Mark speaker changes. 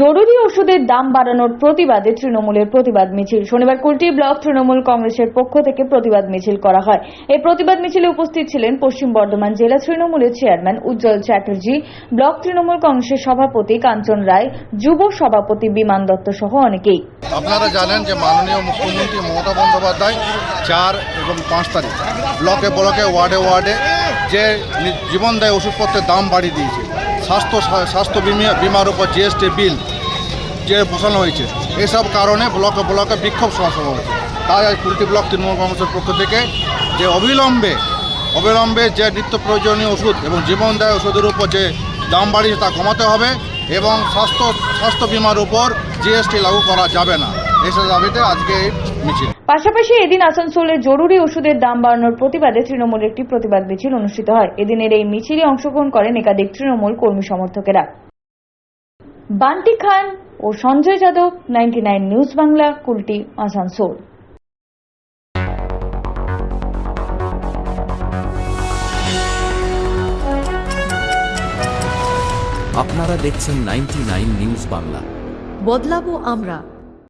Speaker 1: জরুরি ওষুধের দাম বাড়ানোর প্রতিবাদে তৃণমূলের প্রতিবাদ মিছিল। শনিবার কুলটি ব্লক তৃণমূল কংগ্রেসের পক্ষ থেকে প্রতিবাদ মিছিল করা হয়। এই প্রতিবাদ মিছিলে উপস্থিত ছিলেন পশ্চিম বর্ধমান জেলা তৃণমূলের চেয়ারম্যান উজ্জ্বল চ্যাটার্জি, ব্লক তৃণমূল কংগ্রেসের সভাপতি কাঞ্চন রায়, যুব সভাপতি বিমান দত্ত সহ অনেকেই।
Speaker 2: আপনারা জানেন যে মাননীয় মুখ্যমন্ত্রী মমতা বন্দ্যোপাধ্যায় 4 এবং 5 তারিখ ব্লকে ব্লকে ওয়ার্ডে যে জীবনদায়ী ওষুধপত্রের দাম বাড়িয়ে দিয়েছে। স্বাস্থ্য বিমার উপর জিএসটি বিল যে বসানো হয়েছে, এসব কারণে ব্লকে বিক্ষোভ সভা হয়েছে। তাই আজ কুলটি ব্লক তৃণমূল কংগ্রেসের পক্ষ থেকে যে অবিলম্বে যে নিত্য প্রয়োজনীয় ওষুধ এবং জীবনদায়ী ওষুধের উপর যে দাম বাড়িয়েছে তা কমাতে হবে এবং স্বাস্থ্য বিমার উপর জিএসটি লাগু করা যাবে না, এসব দাবিতে আজকে এই মিছিল।
Speaker 1: পাশাপাশি এদিন আসানসোলে জরুরি ওষুধের দাম বাড়ানোর প্রতিবাদে তৃণমূলের একটি প্রতিবাদ মিছিল অনুষ্ঠিত হয়। এদিনের এই মিছিলে অংশগ্রহণ করেন একাধিক তৃণমূল কর্মী সমর্থকেরা। বান্টি খান ও সঞ্জয় যাদব, 99 নিউজ বাংলা, কুলটি, আসানসোল।
Speaker 3: আপনারা দেখছেন 99 নিউজ বাংলা।
Speaker 4: বদলাবো আমরা।